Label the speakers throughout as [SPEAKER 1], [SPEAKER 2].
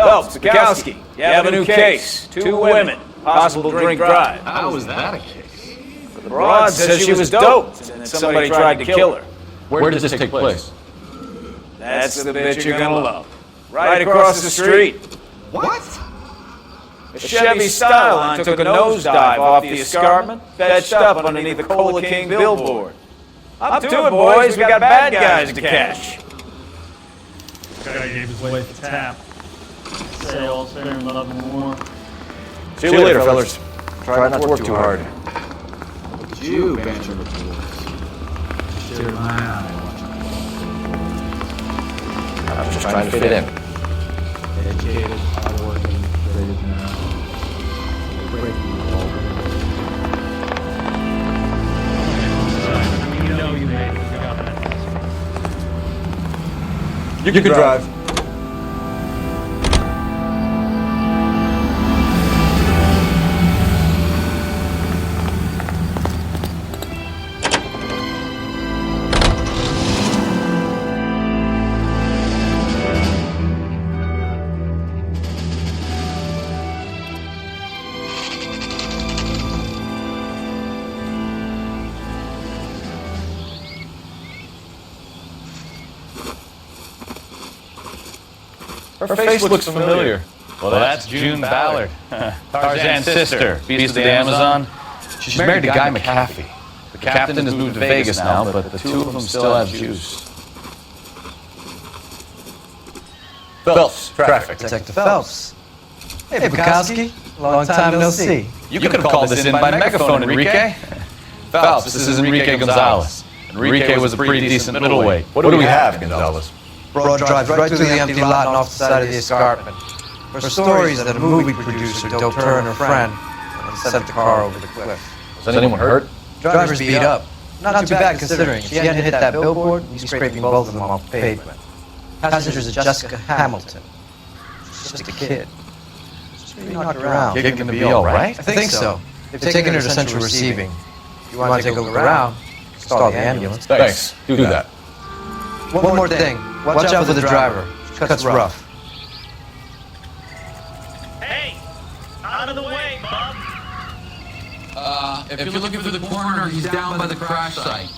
[SPEAKER 1] Phelps, Bukowski, you have a new case. 2 women, possible drink drive.
[SPEAKER 2] How was that a case?
[SPEAKER 1] The broad says she was doped, and somebody tried to kill her.
[SPEAKER 3] Where did this take place?
[SPEAKER 1] That's the bit you're gonna love. Right across the street.
[SPEAKER 2] What?
[SPEAKER 1] A Chevy Styline took a nosedive off the escarpment, fetched up underneath the Cola King billboard. Up to it, boys, we got bad guys to catch.
[SPEAKER 4] Guy gave his wife a tap. Say all fair in love and war.
[SPEAKER 1] See you later, fellas. Try not to work too hard.
[SPEAKER 2] You banter with fools. Steer my eye.
[SPEAKER 1] I'm just trying to fit in.
[SPEAKER 2] Educated, hardworking, ready to know. Breaking the law.
[SPEAKER 4] You know you made it. You got that.
[SPEAKER 1] You can drive.
[SPEAKER 3] Her face looks familiar. Well, that's June Ballard, Tarzan's sister, beast of the Amazon. She's married to Guy McAfee. The captain has moved to Vegas now, but the two of them still have juice. Phelps, traffic.
[SPEAKER 5] Detective Phelps. Hey, Bukowski. Long time no see.
[SPEAKER 3] You could have called this in by megaphone, Enrique. Phelps, this is Enrique Gonzalez. Enrique was a pretty decent middleweight.
[SPEAKER 1] What do we have, Gonzalez?
[SPEAKER 5] Broad drives right through the empty lot and off the side of the escarpment. For stories that a movie producer doped her and her friend and sent the car over the cliff.
[SPEAKER 1] Was anyone hurt?
[SPEAKER 5] Driver's beat up. Not too bad considering. If she hadn't hit that billboard, we'd be scraping both of them off the pavement. Passengers are Jessica Hamilton. She's just a kid. She's pretty knocked around.
[SPEAKER 3] Kid gonna be all right?
[SPEAKER 5] I think so. They've taken her to central receiving. If you want to take a look around, stall the ambulance.
[SPEAKER 1] Thanks. Do that.
[SPEAKER 5] One more thing. Watch out for the driver. She cuts rough.
[SPEAKER 4] Hey! Out of the way, bub!
[SPEAKER 6] If you're looking for the coroner, he's down by the crash site.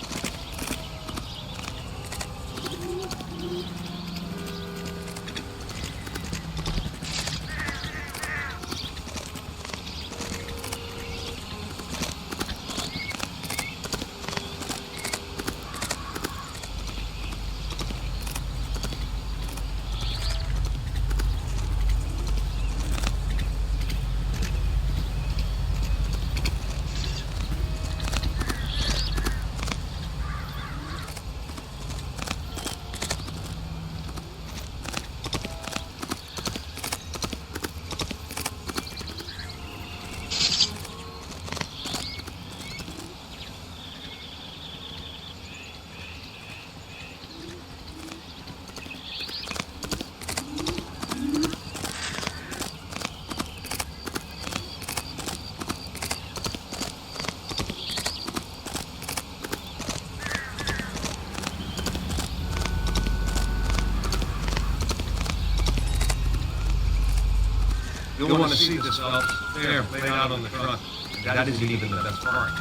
[SPEAKER 7] You'll want to see this, Phelps. There, laid out on the truck. That isn't even the best part.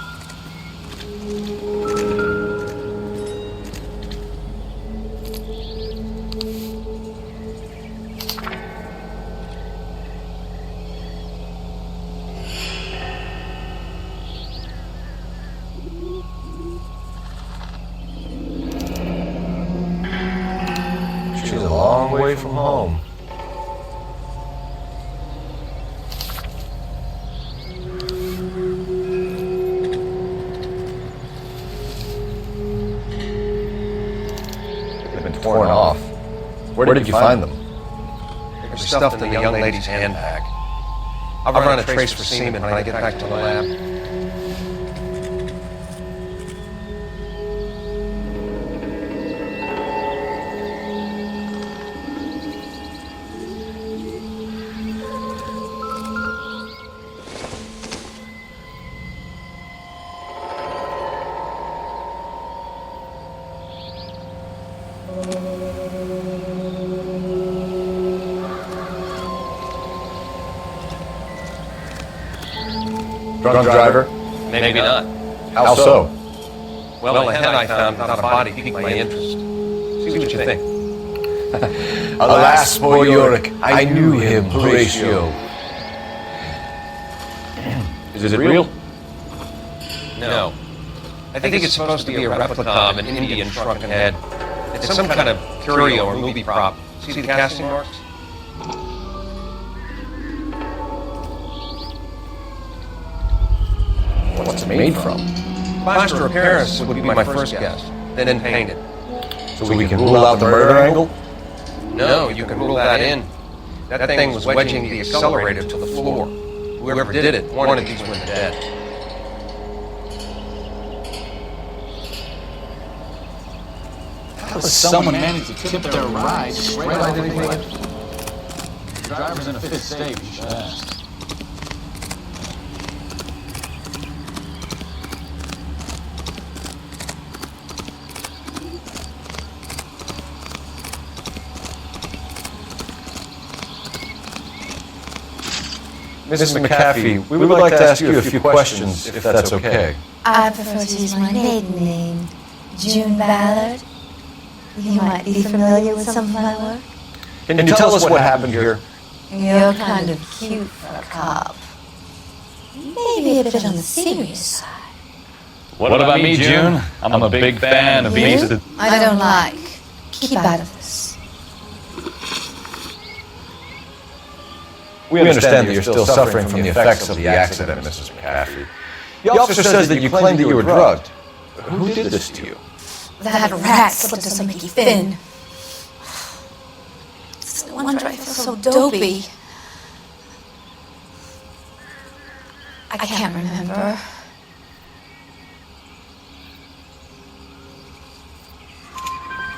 [SPEAKER 1] She's a long way from home. Torn off. Where did you find them?
[SPEAKER 5] They're stuffed in the young lady's handbag. I'll run a trace for semen when I get back to the lab.
[SPEAKER 3] Drunk driver?
[SPEAKER 8] Maybe not.
[SPEAKER 3] How so?
[SPEAKER 8] Well, the head I found without a body piqued my interest. See what you think.
[SPEAKER 3] Alas, poor Yorick, I knew him, Horatio. Is it real?
[SPEAKER 8] No. I think it's supposed to be a replica of an Indian shrunken head. It's some kind of curio or movie prop. See the casting marks?
[SPEAKER 3] What's it made from?
[SPEAKER 8] Plaster of Paris would be my first guess. Then painted.
[SPEAKER 3] So we can rule out the murder angle?
[SPEAKER 8] No, you can rule that in. That thing was wedging the accelerator to the floor. Whoever did it wanted these women dead.
[SPEAKER 2] How does someone manage to tip their ride straight off the cliff? The driver's in a fit state, you should ask.
[SPEAKER 3] Mrs. McAfee, we would like to ask you a few questions, if that's okay.
[SPEAKER 9] I prefer to use my maiden name, June Ballard. You might be familiar with some of my work.
[SPEAKER 3] Can you tell us what happened here?
[SPEAKER 9] You're kind of cute for a cop. Maybe a bit on the serious side.
[SPEAKER 3] What about me, June? I'm a big fan of beasts.
[SPEAKER 9] I don't like. Keep out of this.
[SPEAKER 3] We understand that you're still suffering from the effects of the accident, Mrs. McAfee. The officer says that you claimed that you were drugged. Who did this to you?
[SPEAKER 9] That rat slipped us a Mickey Finn. It's no wonder I feel so dopey. I can't remember.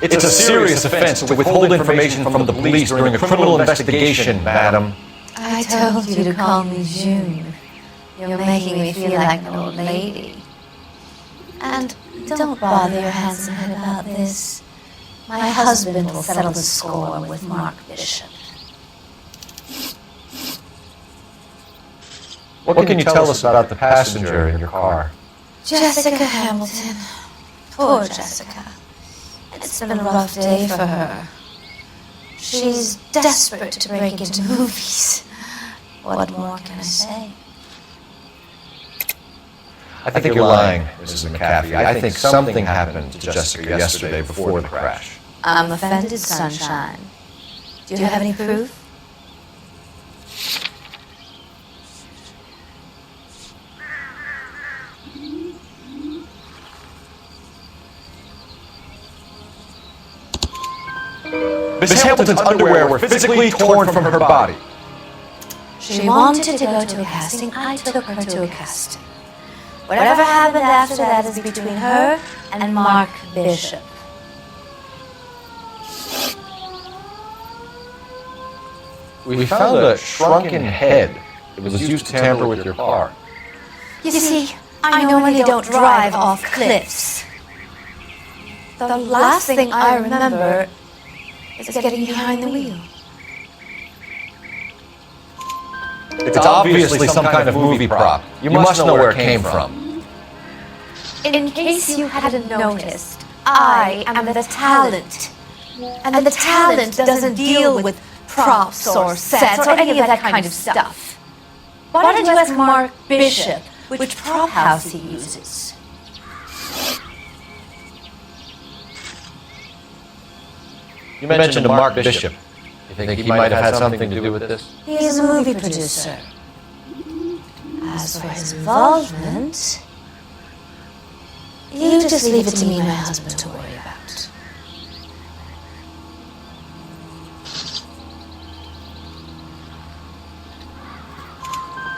[SPEAKER 3] It's a serious offense to withhold information from the police during a criminal investigation, madam.
[SPEAKER 9] I told you to call me June. You're making me feel like an old lady. And don't bother your handsome head about this. My husband will settle the score with Mark Bishop.
[SPEAKER 3] What can you tell us about the passenger in your car?
[SPEAKER 9] Jessica Hamilton. Poor Jessica. It's been a rough day for her. She's desperate to break into movies. What more can I say?
[SPEAKER 3] I think you're lying, Mrs. McAfee. I think something happened to Jessica yesterday before the crash.
[SPEAKER 9] I'm offended, Sunshine. Do you have any proof?
[SPEAKER 3] Miss Hamilton's underwear were physically torn from her body.
[SPEAKER 9] She wanted to go to a casting. I took her to a casting. Whatever happened after that is between her and Mark Bishop.
[SPEAKER 3] We found a shrunken head that was used to tamper with your car.
[SPEAKER 9] You see, I normally don't drive off cliffs. The last thing I remember is getting behind the wheel.
[SPEAKER 3] It's obviously some kind of movie prop. You must know where it came from.
[SPEAKER 9] In case you hadn't noticed, I am the talent. And the talent doesn't deal with props or sets or any of that kind of stuff. Why don't you ask Mark Bishop which prop house he uses?
[SPEAKER 3] You mentioned Mark Bishop. You think he might have had something to do with this?
[SPEAKER 9] He is a movie producer. As for his involvement, you just leave it to me and my husband to worry about.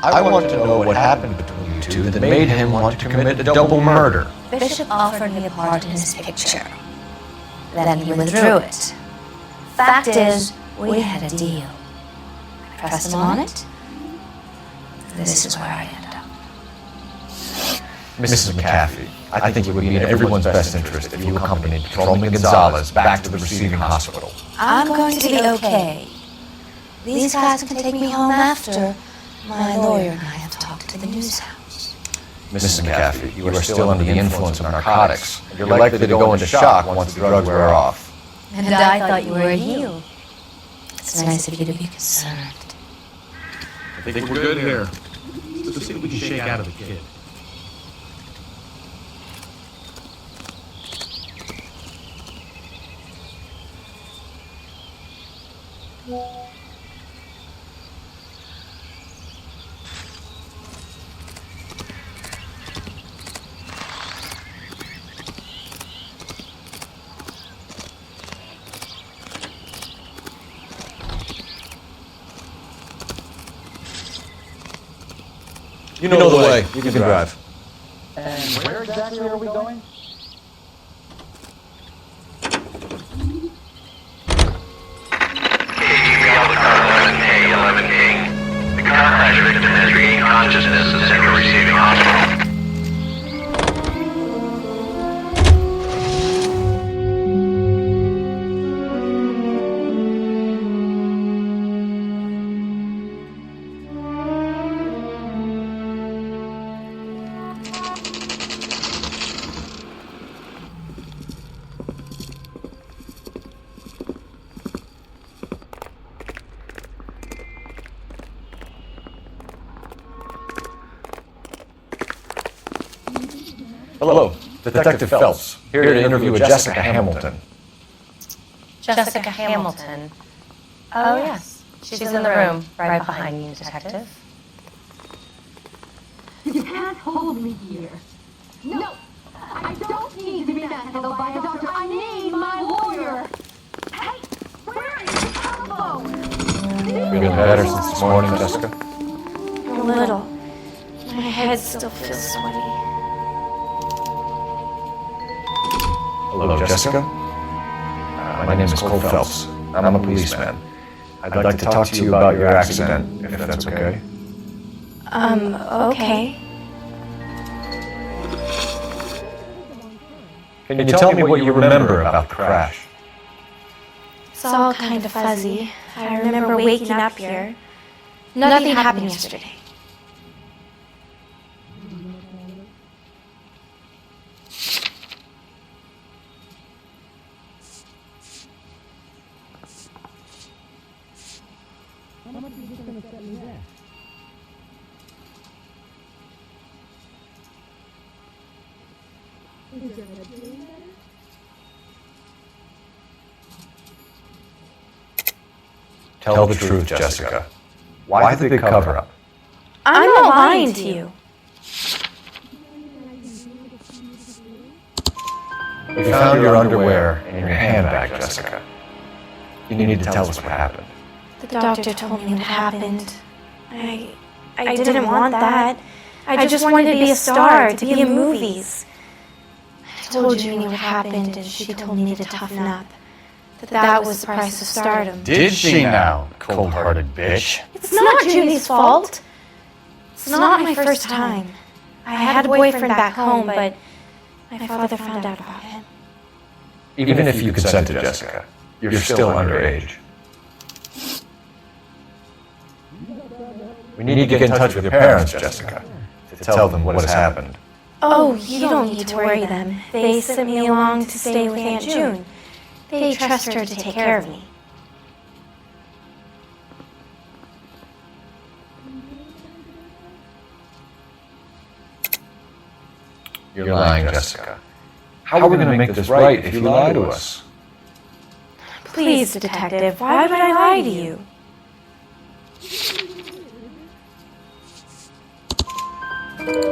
[SPEAKER 3] I want to know what happened between you two that made him want to commit a double murder.
[SPEAKER 9] Bishop offered me a part in his picture. Then he withdrew it. Fact is, we had a deal. I pressed him on it. This is where I ended up.
[SPEAKER 3] Mrs. McAfee, I think it would be in everyone's best interest if you accompanied Patrolman Gonzalez back to the receiving hospital.
[SPEAKER 9] I'm going to be okay. These guys can take me home after. My lawyer and I have talked to the news house.
[SPEAKER 5] Mrs. McAfee, you are still under the influence of narcotics. You're likely to go into shock once the drugs wear off.
[SPEAKER 9] And I thought you were a heel. It's nice of you to be concerned.
[SPEAKER 7] I think we're good here. Let's see what we can shake out of the kid.
[SPEAKER 5] You know the way. You can drive.
[SPEAKER 2] And where exactly are we going?
[SPEAKER 10] The car crash victim has regained consciousness and central receiving hospital.
[SPEAKER 5] Hello, Detective Phelps, here to interview a Jessica Hamilton.
[SPEAKER 9] Jessica Hamilton. Oh, yes. She's in the room, right behind you, Detective.
[SPEAKER 11] You can't hold me here. No, I don't need to be manhandled by a doctor. I need my lawyer. Hey, where is the telephone?
[SPEAKER 5] Feeling better since this morning, Jessica?
[SPEAKER 9] A little. My head still feels sweaty.
[SPEAKER 5] Hello, Jessica. My name is Cole Phelps. I'm a policeman. I'd like to talk to you about your accident, if that's okay.
[SPEAKER 9] Okay.
[SPEAKER 5] Can you tell me what you remember about the crash?
[SPEAKER 9] It's all kind of fuzzy. I remember waking up here. Nothing happened yesterday.
[SPEAKER 5] Tell the truth, Jessica. Why the big cover-up?
[SPEAKER 9] I'm not lying to you.
[SPEAKER 5] You found your underwear in your handbag, Jessica. You need to tell us what happened.
[SPEAKER 9] The doctor told me what happened. I didn't want that. I just wanted to be a star, to be in movies. I told Junie what happened, and she told me to toughen up. That was the price of stardom.
[SPEAKER 3] Did she now, cold-hearted bitch?
[SPEAKER 9] It's not Junie's fault. It's not my first time. I had a boyfriend back home, but my father found out about him.
[SPEAKER 5] Even if you consented, Jessica, you're still underage. We need to get in touch with your parents, Jessica, to tell them what has happened.
[SPEAKER 9] Oh, you don't need to worry them. They sent me along to stay with Aunt June. They trust her to take care of me.
[SPEAKER 5] You're lying, Jessica. How are we going to make this right if you lie to us?
[SPEAKER 9] Please, Detective, why would I lie to you?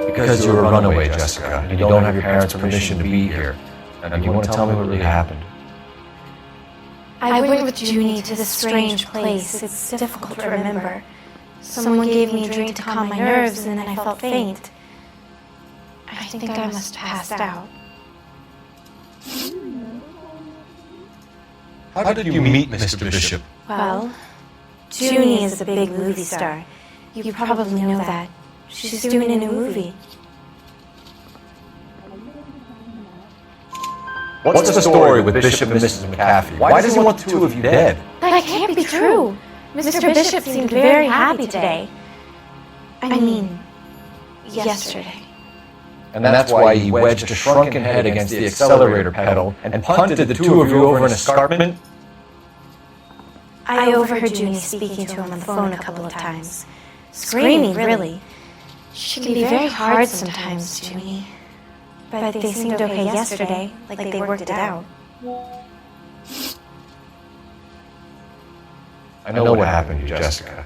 [SPEAKER 5] Because you're a runaway, Jessica, and you don't have your parents' permission to be here. And you want to tell me what really happened?
[SPEAKER 9] I went with Junie to this strange place. It's difficult to remember. Someone gave me a drink to calm my nerves, and then I felt faint. I think I must have passed out.
[SPEAKER 2] How did you meet Mr. Bishop?
[SPEAKER 9] Well, Junie is a big movie star. You probably know that. She's doing a new movie.
[SPEAKER 5] What's the story with Bishop and Mrs. McAfee? Why does he want the two of you dead?
[SPEAKER 9] That can't be true. Mr. Bishop seemed very happy today. I mean, yesterday.
[SPEAKER 12] And that's why he wedged a shrunken head against the accelerator pedal and punted the two of you over an escarpment?
[SPEAKER 9] I overheard Junie speaking to him on the phone a couple of times. Screaming, really. She can be very hard sometimes, Junie. But they seemed okay yesterday, like they worked it out.
[SPEAKER 12] I know what happened to Jessica.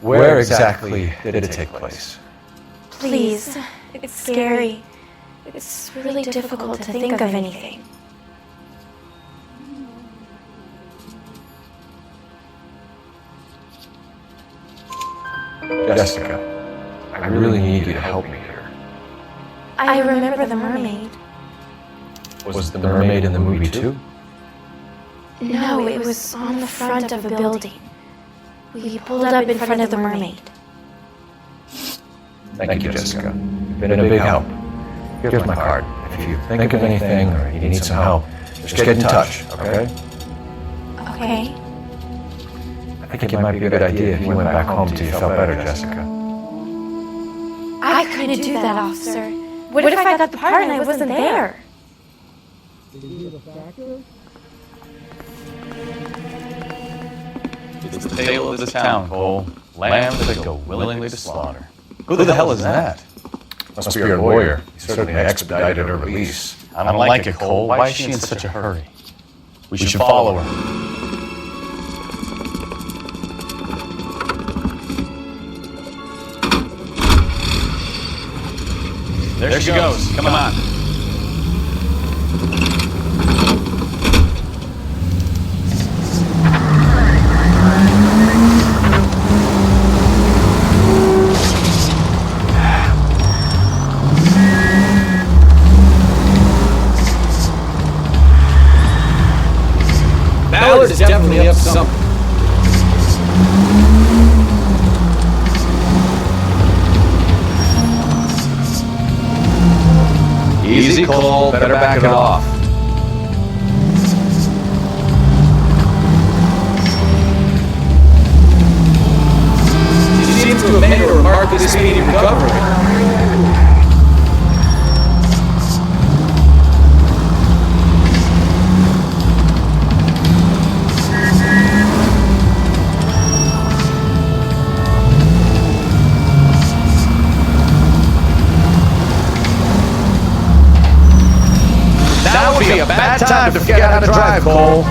[SPEAKER 12] Where exactly did it take place?
[SPEAKER 9] Please, it's scary. It's really difficult to think of anything.
[SPEAKER 12] Jessica, I really need you to help me here.
[SPEAKER 9] I remember the mermaid.
[SPEAKER 12] Was the mermaid in the movie too?
[SPEAKER 9] No, it was on the front of a building. We pulled up in front of the mermaid.
[SPEAKER 12] Thank you, Jessica. You've been a big help. Here's my card. If you think of anything or you need some help, just get in touch, okay?
[SPEAKER 9] Okay.
[SPEAKER 12] I think it might be a good idea if you went back home till you felt better, Jessica.
[SPEAKER 9] I couldn't do that, officer. What if I got the part and I wasn't there?
[SPEAKER 3] It's the tale of this town, Cole. Lambs that go willingly to slaughter. Who the hell is that?
[SPEAKER 12] Must be your lawyer. He certainly expedited her release.
[SPEAKER 3] I don't like it, Cole. Why is she in such a hurry? We should follow her. There she goes. Come on.
[SPEAKER 1] Ballard is definitely up to something.
[SPEAKER 3] Easy, Cole. Better back it off.
[SPEAKER 1] She seems to have made a remarkably speedy recovery.
[SPEAKER 3] That would be a bad time to forget how to drive, Cole.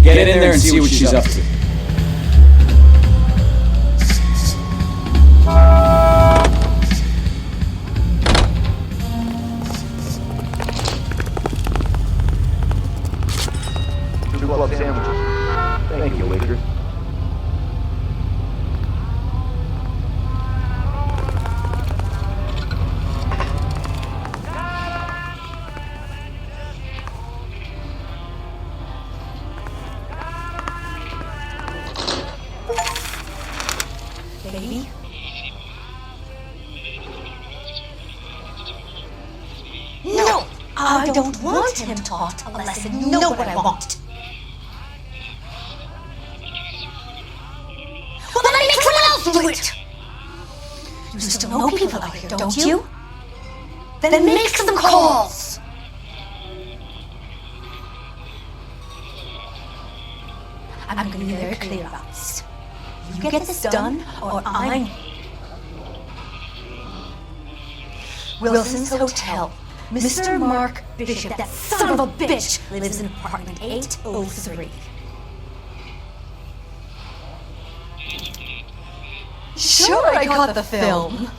[SPEAKER 1] Get in there and see what she's up to.
[SPEAKER 12] Two club sandwiches. Thank you, waitress.
[SPEAKER 9] Baby? No! I don't want him taught a lesson. You know what I want. Well, then make someone else do it! You still know people out here, don't you? Then make some calls! I'm gonna be very clear about this. You get this done, or I'm... Wilson's Hotel. Mr. Mark Bishop, that son of a bitch, lives in apartment 803. Sure, I caught the film.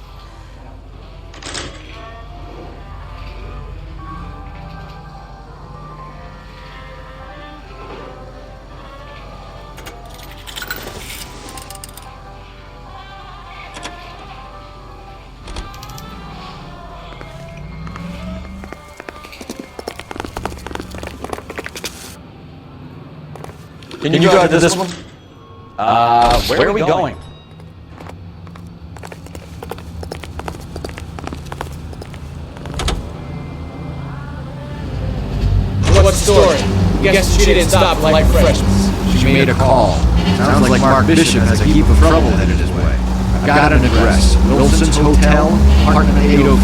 [SPEAKER 12] Can you drive to this one?
[SPEAKER 3] Where are we going?
[SPEAKER 13] What story? Guess she didn't stop for light refreshments.
[SPEAKER 12] She made a call. Sounds like Mark Bishop has a heap of trouble headed his way. I've got an address. Wilson's Hotel, apartment 803.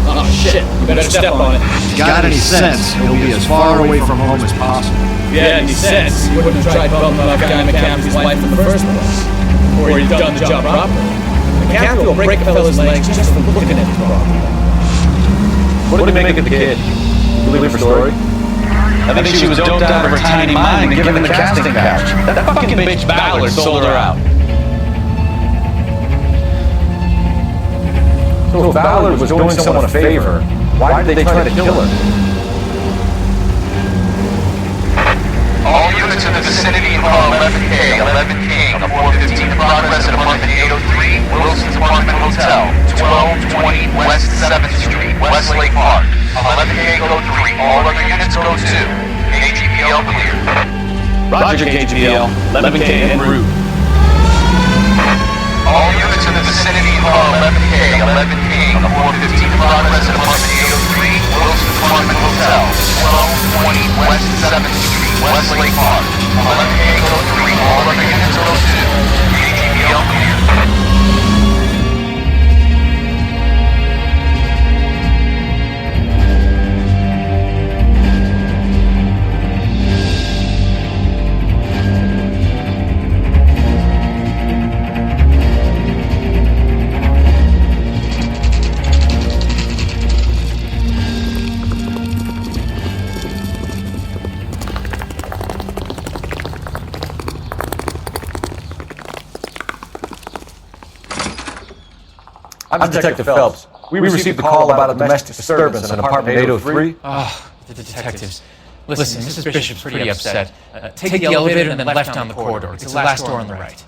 [SPEAKER 13] Oh shit, you better step on it.
[SPEAKER 12] If he's got any sense, he'll be as far away from home as possible.
[SPEAKER 13] If he had any sense, he wouldn't have tried bumping off Guy McCaffrey's wife in the first place. Or he'd done the job properly. McCaffrey will break a fella's legs just for looking at the property.
[SPEAKER 3] What did they make of the kid? You believe her story? I think she was doped out of her tiny mind and given the casting couch. That fucking bitch Ballard sold her out.
[SPEAKER 12] So if Ballard was doing someone a favor, why did they try to kill her?
[SPEAKER 10] All units in the vicinity call 11K, 11 King, a 415 progress at apartment 803, Wilson's Apartment Hotel, 1220 West 7th Street, Westlake Park. 11K go 3, all other units go 2. KGPL clear.
[SPEAKER 3] Roger, KGPL. 11K en route.
[SPEAKER 10] All units in the vicinity call 11K, 11 King, a 415 progress at apartment 803, Wilson's Apartment Hotel, 1220 West 7th Street, Westlake Park. 11K go 3, all other units go 2. KGPL clear.
[SPEAKER 12] I'm Detective Phelps. We received a call about a domestic disturbance in apartment 803.
[SPEAKER 13] Oh, the detectives. Listen, Mrs. Bishop's pretty upset. Take the elevator and then left down the corridor. It's the last door on the right.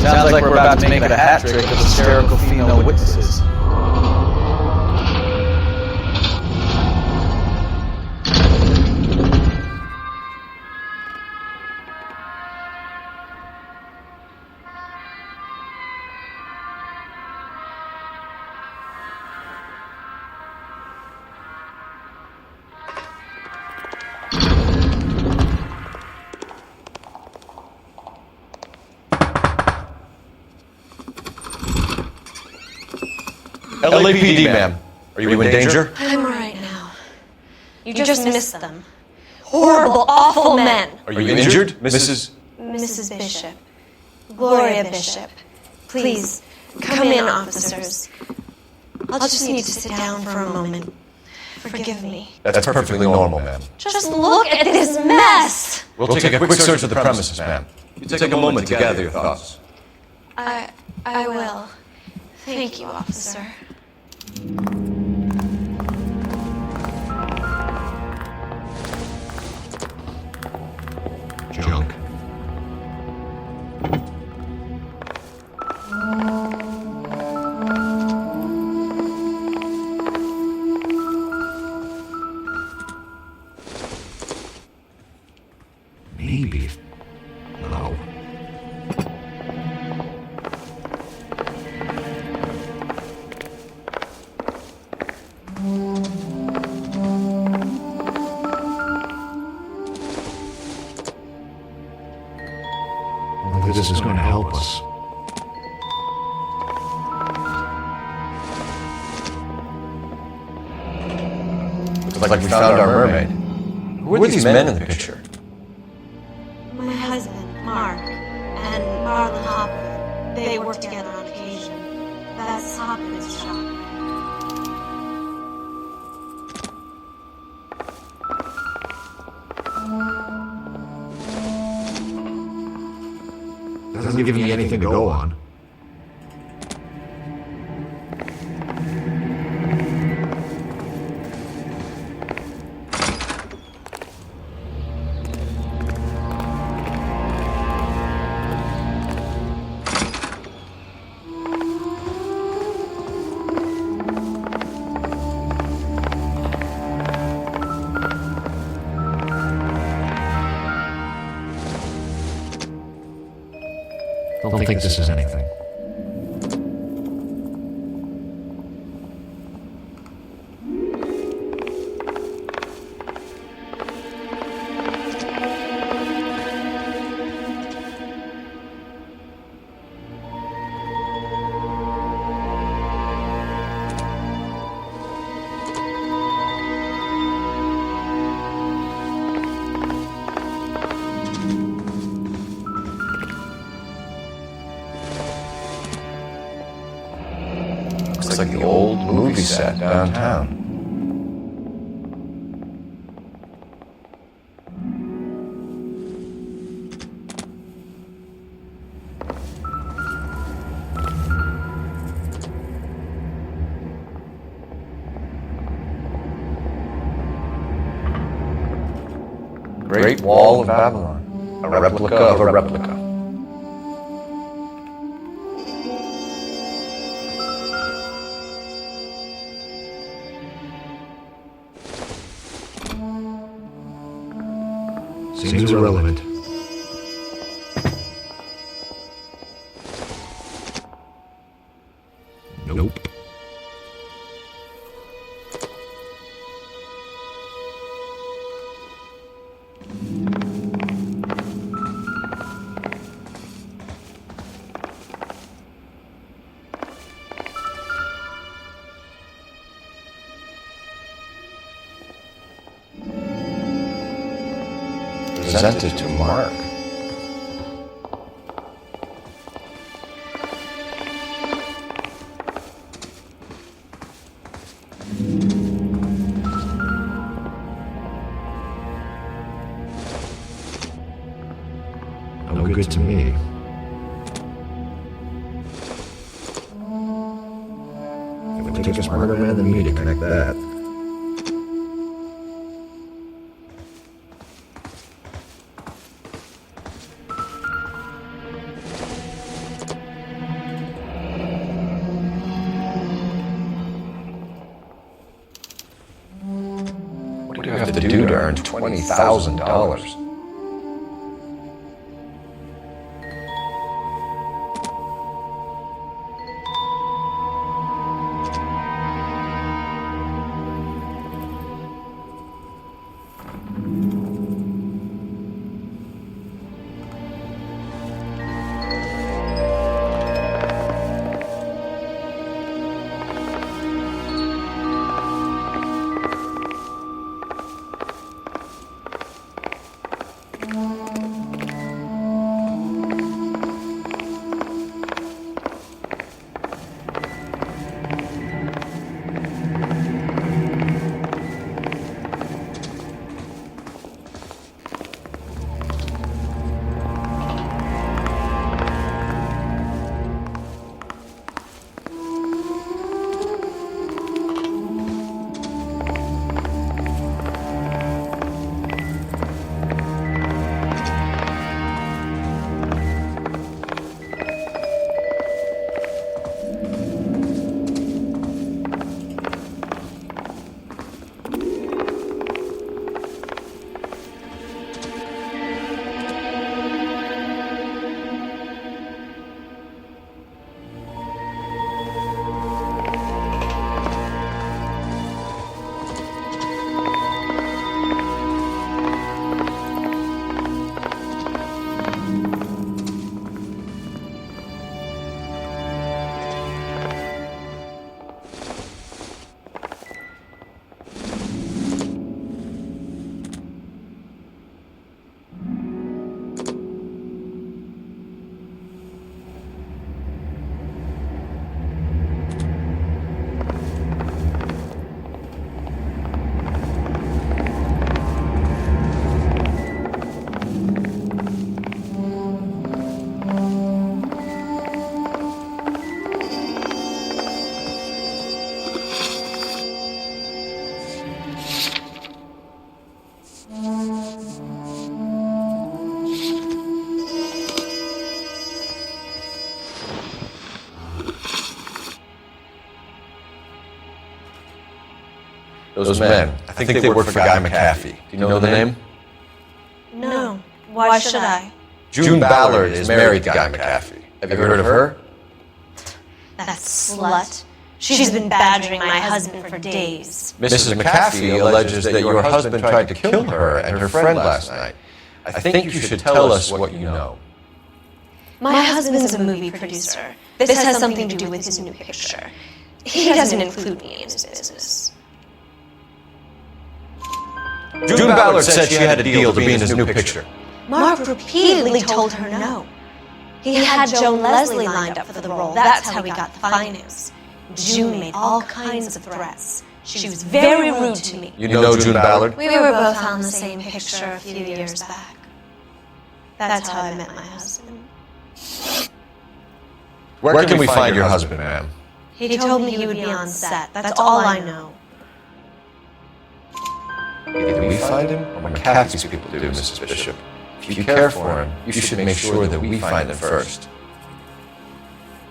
[SPEAKER 5] Sounds like we're about to make it a hat trick of hysterical female witnesses.
[SPEAKER 12] LAPD, ma'am. Are you in danger?
[SPEAKER 9] I'm alright now. You just missed them. Horrible, awful men.
[SPEAKER 12] Are you injured, Mrs.?
[SPEAKER 9] Mrs. Bishop. Gloria Bishop. Please, come in, officers. I'll just need to sit down for a moment. Forgive me.
[SPEAKER 12] That's perfectly normal, ma'am.
[SPEAKER 9] Just look at this mess!
[SPEAKER 12] We'll take a quick search of the premises, ma'am. You take a moment to gather your thoughts.
[SPEAKER 9] I will. Thank you, officer.
[SPEAKER 12] Junk. Maybe. No. This is going to help us. Looks like we found our mermaid. Who are these men in the picture?
[SPEAKER 9] My husband, Mark, and Marlon Hopper. They work together on occasion. That's Hopper's shop.
[SPEAKER 12] hasn't given me anything to go on. Don't think this is anything. Looks like the old movie set downtown. Great Wall of Babylon, a replica of a replica. Seems irrelevant. Nope. Presented to Mark. No good to me. It would take a smarter man than me to connect that. What do you have to do to earn $20,000? Those men, I think they work for Guy McAfee. Do you know the name?
[SPEAKER 9] No. Why should I?
[SPEAKER 12] June Ballard is married to Guy McAfee. Have you heard of her?
[SPEAKER 9] That slut. She's been badgering my husband for days.
[SPEAKER 12] Mrs. McAfee alleges that your husband tried to kill her and her friend last night. I think you should tell us what you know.
[SPEAKER 9] My husband's a movie producer. This has something to do with his new picture. He doesn't include me in his business.
[SPEAKER 12] June Ballard said she had a deal to be in his new picture.
[SPEAKER 9] Mark repeatedly told her no. He had Joan Leslie lined up for the role. That's how he got the finance. June made all kinds of threats. She was very rude to me.
[SPEAKER 12] You know June Ballard?
[SPEAKER 9] We were both on the same picture a few years back. That's how I met my husband.
[SPEAKER 12] Where can we find your husband, ma'am?
[SPEAKER 9] He told me he would be on set. That's all I know.
[SPEAKER 12] Either we find him or McAfee's people do, Mrs. Bishop. If you care for him, you should make sure that we find him first.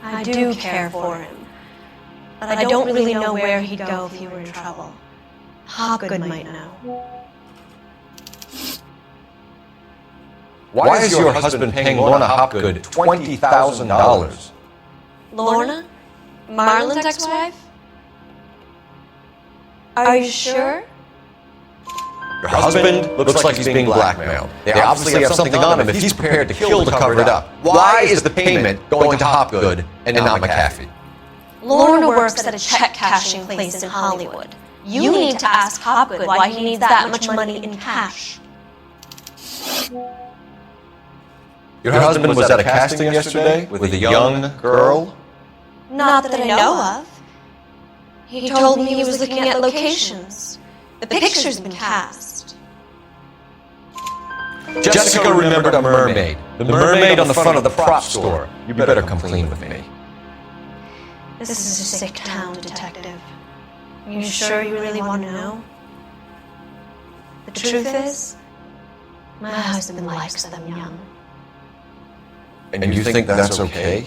[SPEAKER 9] I do care for him. But I don't really know where he'd go if he were in trouble. Hopgood might know.
[SPEAKER 12] Why is your husband paying Lorna Hopgood $20,000?
[SPEAKER 9] Lorna? Marlon's ex-wife? Are you sure?
[SPEAKER 12] Your husband looks like he's being blackmailed. They obviously have something on him if he's prepared to kill to cover it up. Why is the payment going to Hopgood and not McAfee?
[SPEAKER 9] Lorna works at a check-cashing place in Hollywood. You need to ask Hopgood why he needs that much money in cash.
[SPEAKER 12] Your husband was at a casting yesterday with a young girl?
[SPEAKER 9] Not that I know of. He told me he was looking at locations. The picture's been cast.
[SPEAKER 12] Jessica remembered a mermaid. The mermaid on the front of the prop store. You better come clean with me.
[SPEAKER 9] This is a sick town, Detective. Are you sure you really want to know? The truth is, my husband likes them young.
[SPEAKER 12] And you think that's okay?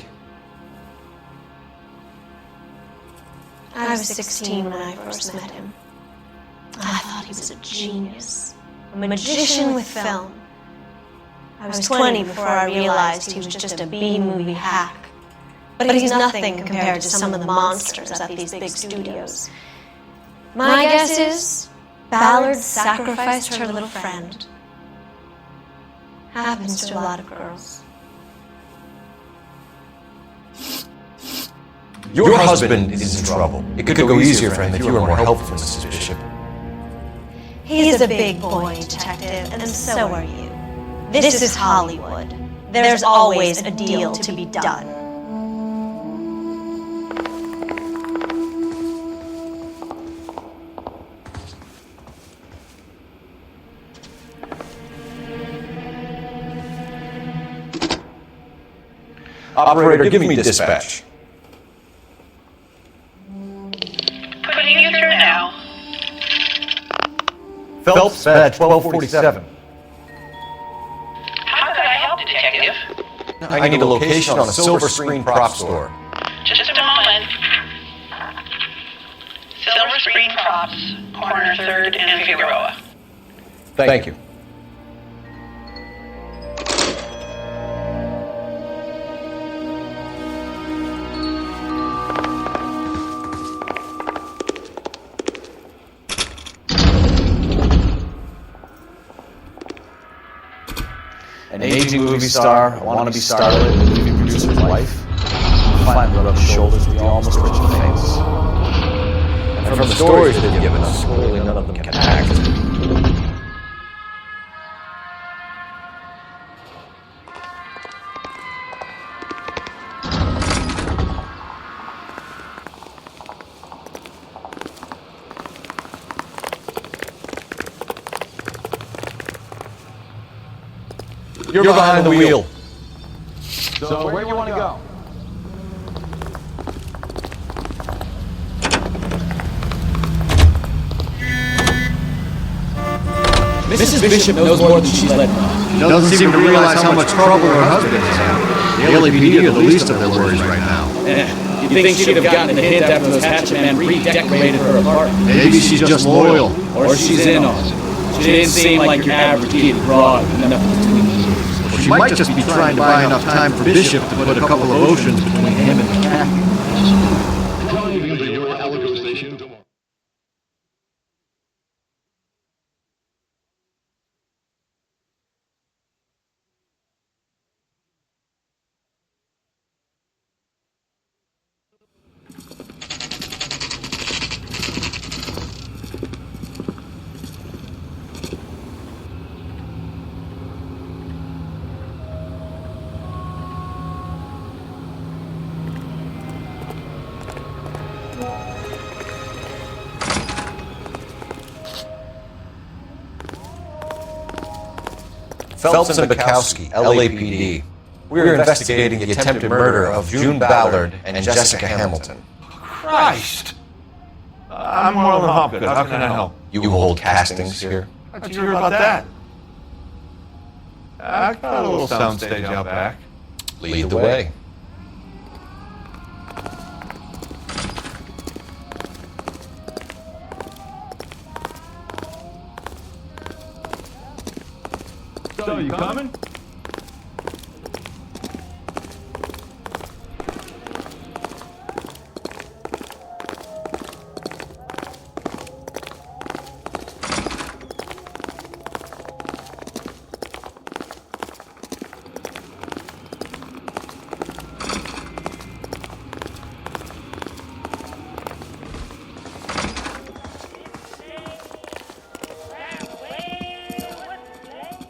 [SPEAKER 9] I was 16 when I first met him. I thought he was a genius, a magician with film. I was 20 before I realized he was just a B-movie hack. But he's nothing compared to some of the monsters at these big studios. My guess is Ballard sacrificed her little friend. Happens to a lot of girls.
[SPEAKER 12] Your husband is in trouble. It could go easier for him if you were more helpful, Mrs. Bishop.
[SPEAKER 9] He's a big boy, Detective, and so are you. This is Hollywood. There's always a deal to be done.
[SPEAKER 12] Operator, give me dispatch.
[SPEAKER 14] Putting you through now.
[SPEAKER 12] Phelps at 1247.
[SPEAKER 14] How could I help, Detective?
[SPEAKER 12] I need a location on a silver screen prop store.
[SPEAKER 14] Just a moment. Silver Screen Props, corner 3rd and Figueroa.
[SPEAKER 12] Thank you.
[SPEAKER 3] An aging movie star, a wannabe starlet, a movie producer's wife. Finally rubbed shoulders with the almost rich and famous.
[SPEAKER 12] And from the stories they've given us, clearly none of them can act. You're behind the wheel.
[SPEAKER 7] So where do you want to go?
[SPEAKER 13] Mrs. Bishop knows more than she's letting on.
[SPEAKER 7] She doesn't seem to realize how much trouble her husband is in. The LAPD are the least of their worries right now.
[SPEAKER 13] You'd think she'd have gotten the hint after those hatchet men redecorated her apartment.
[SPEAKER 2] Maybe she's just loyal.
[SPEAKER 13] Or she's in on it. She didn't seem like your average kid broad with nothing between the ears.
[SPEAKER 2] Or she might just be trying to buy enough time for Bishop to put a couple of oceans between him and Kathy.
[SPEAKER 12] Phelps and Bukowski, LAPD. We are investigating the attempted murder of June Ballard and Jessica Hamilton.
[SPEAKER 1] Christ! I'm more than Hopgood. How can I help?
[SPEAKER 12] You hold castings here?
[SPEAKER 1] How'd you hear about that? I got a little soundstage out back.
[SPEAKER 12] Lead the way.
[SPEAKER 1] So, you coming?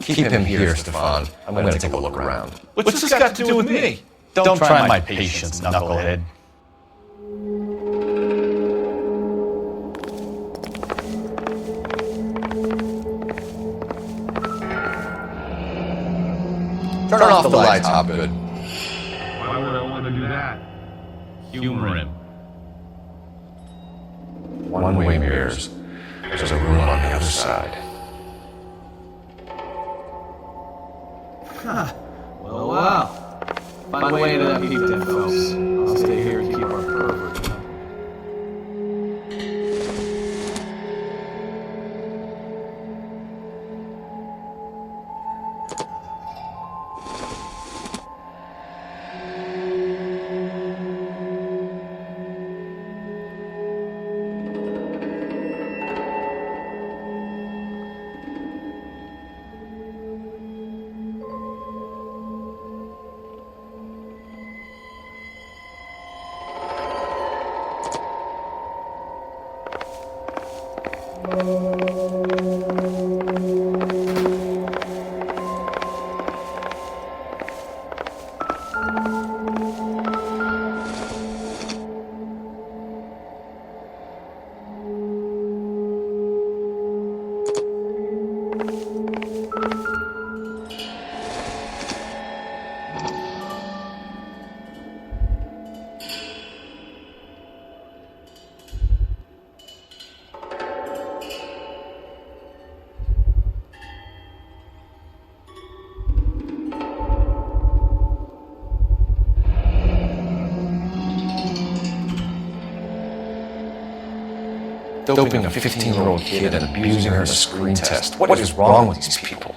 [SPEAKER 12] Keep him here, Stefan. I'm going to take a look around.
[SPEAKER 1] What's this got to do with me?
[SPEAKER 3] Don't try my patience, knucklehead.
[SPEAKER 12] Turn off the lights, Hopgood.
[SPEAKER 7] Why would I want to do that?
[SPEAKER 3] Humor him.
[SPEAKER 12] One-way mirrors. There's a room on the other side.
[SPEAKER 13] Huh. Well, wow. Find a way into that peep den, Phelps. I'll stay here and keep our pervert.
[SPEAKER 12] Doping a 15-year-old kid and abusing her in a screen test. What is wrong with these people?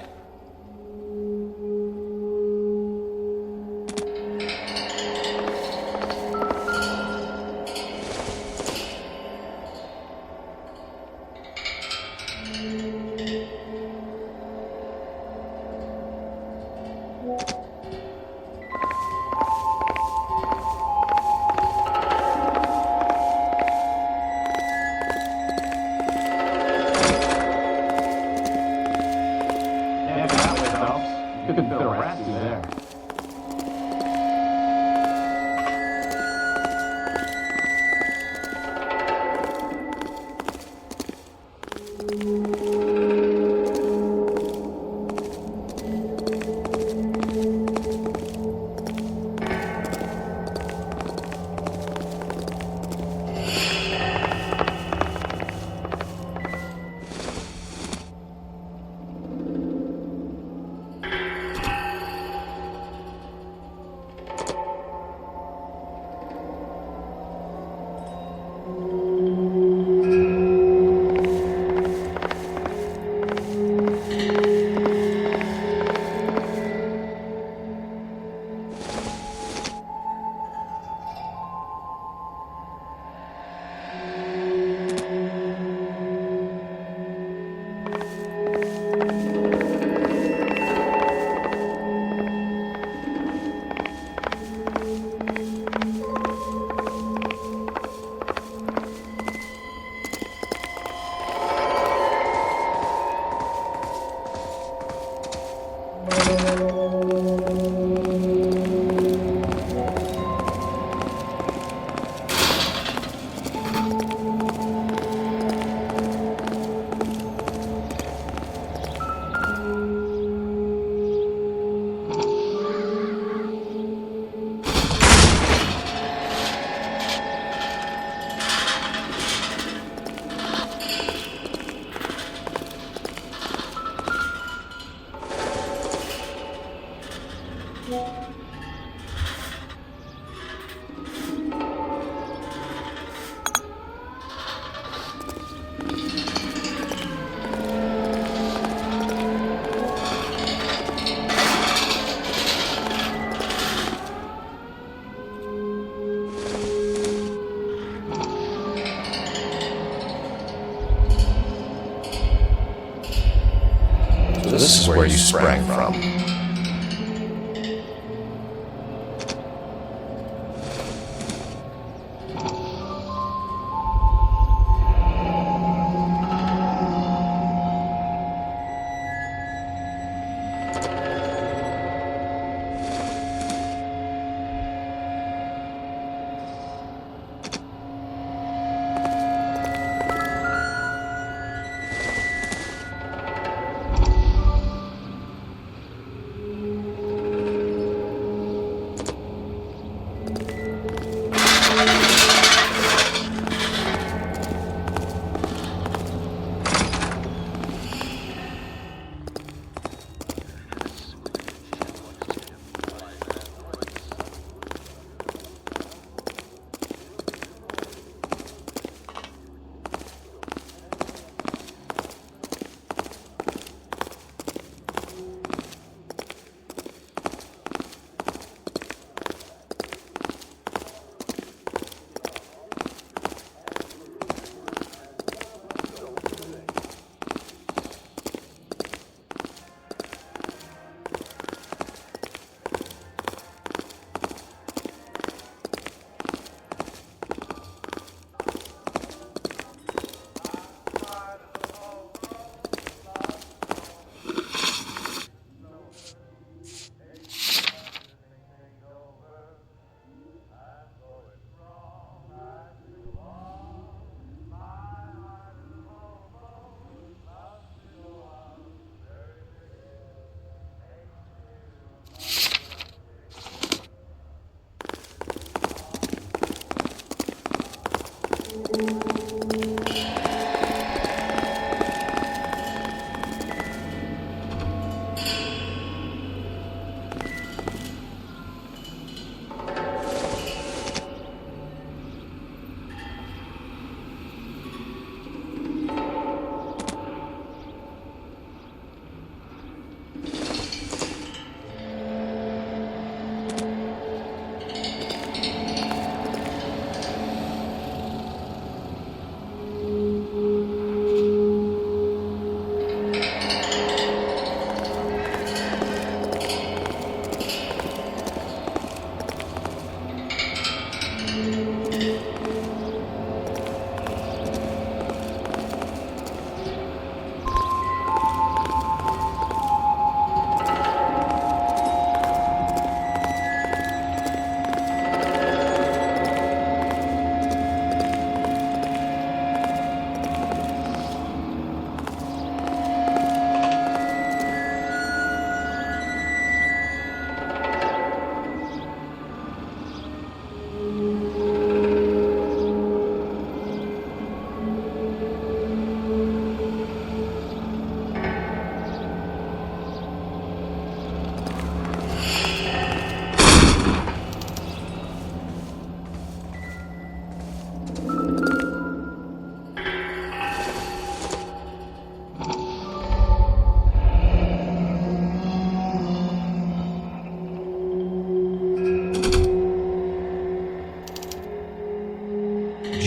[SPEAKER 12] this is where you sprang from.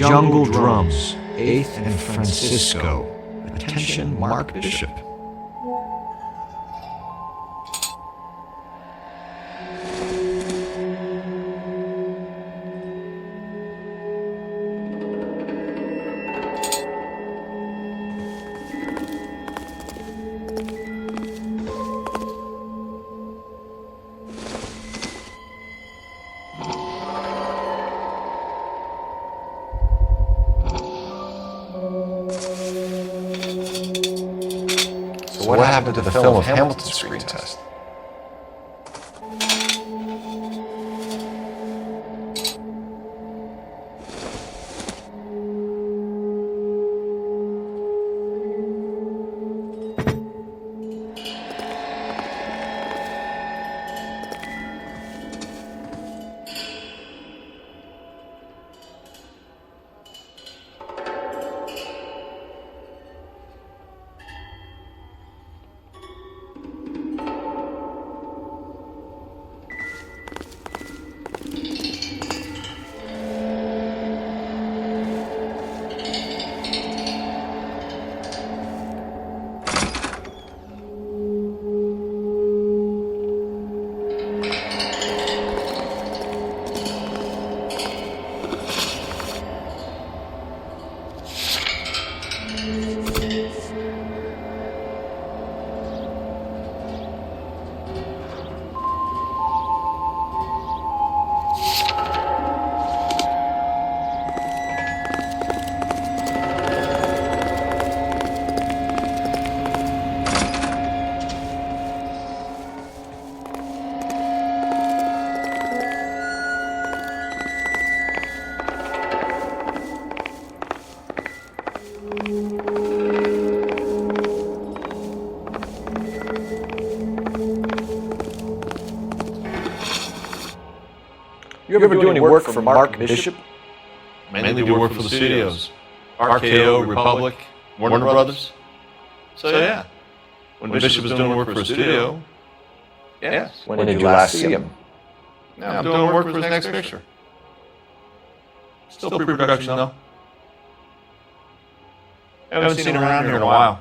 [SPEAKER 15] Jungle Drums, 8th and Francisco. Attention, Mark Bishop.
[SPEAKER 12] What happened to the film of Hamilton's screen test? You ever do any work for Mark Bishop?
[SPEAKER 3] Mainly do work for the studios. RKO, Republic, Warner Brothers. So yeah, when Bishop was doing work for a studio, yes.
[SPEAKER 12] When did you last see him?
[SPEAKER 3] Now I'm doing work for his next picture. Still pre-production though. Haven't seen him around here in a while.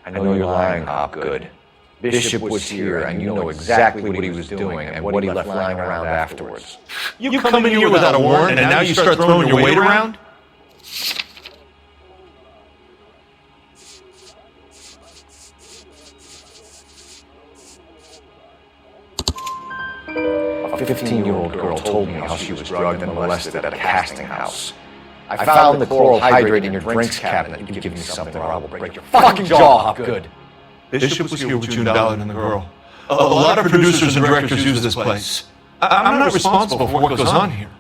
[SPEAKER 12] I know you're lying, Hopgood. Bishop was here, and you know exactly what he was doing and what he left lying around afterwards.
[SPEAKER 3] You come in here without a warrant, and now you start throwing your weight around?
[SPEAKER 12] A 15-year-old girl told me how she was drugged and molested at a casting house. I found the chloral hydrate in your drinks cabinet. You give me something or I will break your fucking jaw, Hopgood.
[SPEAKER 3] Bishop was here with June Ballard and the girl. A lot of producers and directors use this place. I'm not responsible for what goes on here.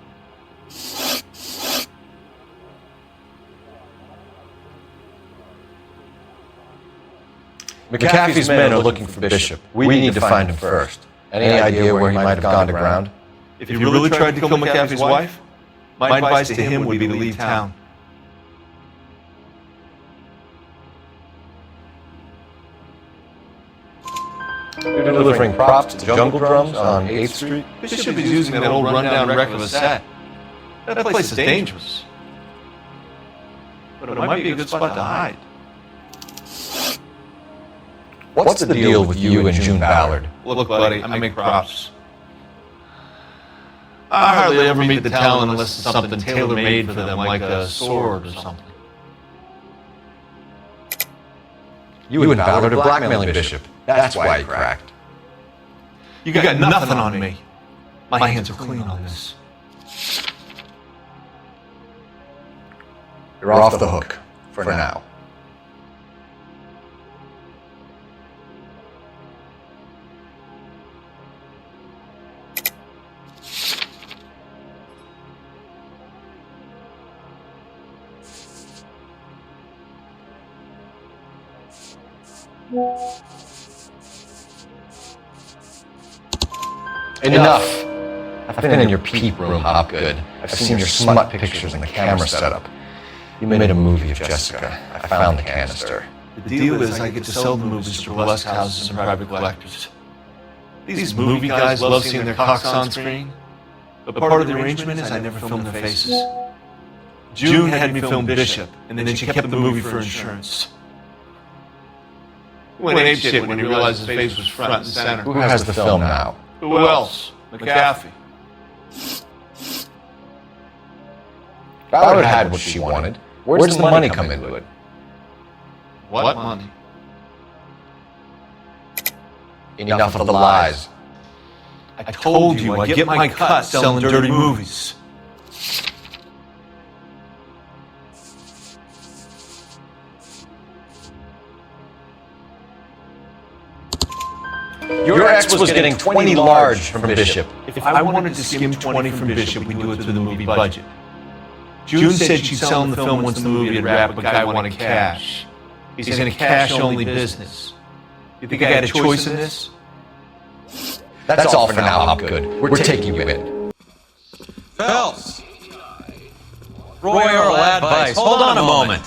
[SPEAKER 12] McAfee's men are looking for Bishop. We need to find him first. Any idea where he might have gone to ground?
[SPEAKER 3] If you really tried to kill McAfee's wife, my advice to him would be to leave town.
[SPEAKER 12] You're delivering props to Jungle Drums on 8th Street?
[SPEAKER 3] Bishop is using that old rundown wreck of a set. That place is dangerous. But it might be a good spot to hide.
[SPEAKER 12] What's the deal with you and June Ballard?
[SPEAKER 3] Look, buddy, I make props. I hardly ever meet the talent unless it's something tailor-made for them, like a sword or something.
[SPEAKER 12] You and Ballard are blackmailing Bishop. That's why he cracked.
[SPEAKER 3] You got nothing on me. My hands are clean on this.
[SPEAKER 12] You're off the hook, for now. Enough! I've been in your peep room, Hopgood. I've seen your smut pictures and the camera setup. You made a movie of Jessica. I found the canister.
[SPEAKER 3] The deal is I get to sell the movies to burlesque houses and private collectors. These movie guys love seeing their cocks on screen, but part of the arrangement is I never film their faces. June had me film Bishop, and then she kept the movie for insurance. He went apeshit when he realized his face was front and center.
[SPEAKER 12] Who has the film now?
[SPEAKER 3] Who else? McAfee.
[SPEAKER 12] Ballard had what she wanted. Where does the money come into it?
[SPEAKER 3] What money?
[SPEAKER 12] Enough of the lies.
[SPEAKER 3] I told you I get my cut selling dirty movies.
[SPEAKER 12] Your ex was getting 20 large from Bishop.
[SPEAKER 3] If I wanted to skim 20 from Bishop, we'd do it through the movie budget. June said she'd sell him the film once the movie had wrapped, but Guy wanted cash. He's in a cash-only business. You think I had a choice in this?
[SPEAKER 12] That's all for now, Hopgood. We're taking you in.
[SPEAKER 16] Phelps! Royal advice. Hold on a moment.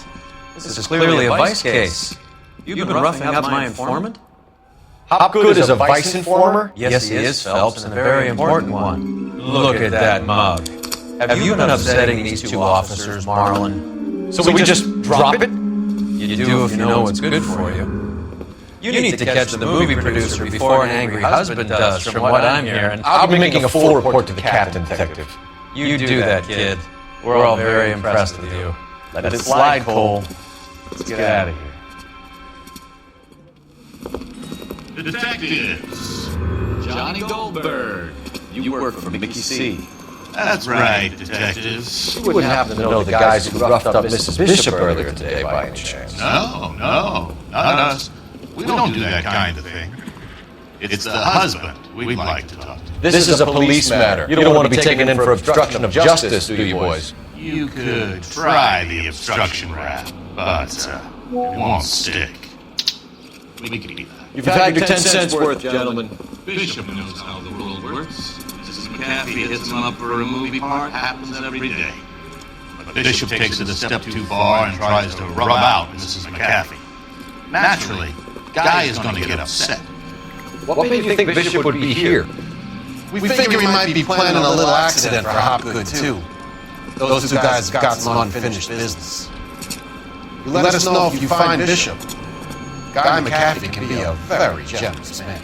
[SPEAKER 16] This is clearly a vice case. You've been roughing up my informant?
[SPEAKER 12] Hopgood is a vice informer?
[SPEAKER 16] Yes, he is, Phelps, and a very important one. Look at that mug. Have you been upsetting these two officers, Marlin?
[SPEAKER 12] So we just drop it?
[SPEAKER 16] You do if you know what's good for you. You need to catch the movie producer before an angry husband does, from what I'm hearing.
[SPEAKER 12] I'll be making a full report to the captain, detective.
[SPEAKER 16] You do that, kid. We're all very impressed with you. Let it slide, Cole. Let's get out of here.
[SPEAKER 17] Detectives! Johnny Goldberg. You work for Mickey C.
[SPEAKER 7] That's right, detectives.
[SPEAKER 12] You wouldn't happen to know the guys who roughed up Mrs. Bishop earlier today by any chance?
[SPEAKER 7] No, not us. We don't do that kind of thing.
[SPEAKER 3] It's the husband we'd like to talk to.
[SPEAKER 12] This is a police matter. You don't want to be taken in for obstruction of justice, do you, boys?
[SPEAKER 3] You could try the obstruction rap, but it won't stick. We can do that.
[SPEAKER 12] You've had your 10 cents worth, gentlemen.
[SPEAKER 17] Bishop knows how the world works. Mrs. McAfee hits him up for a movie part. Happens every day.
[SPEAKER 3] But Bishop takes it a step too far and tries to rub out Mrs. McAfee. Naturally, Guy is going to get upset.
[SPEAKER 12] What made you think Bishop would be here?
[SPEAKER 2] We figure he might be planning a little accident for Hopgood, too. Those two guys have got some unfinished business. You let us know if you find Bishop. Guy McAfee can be a very generous man.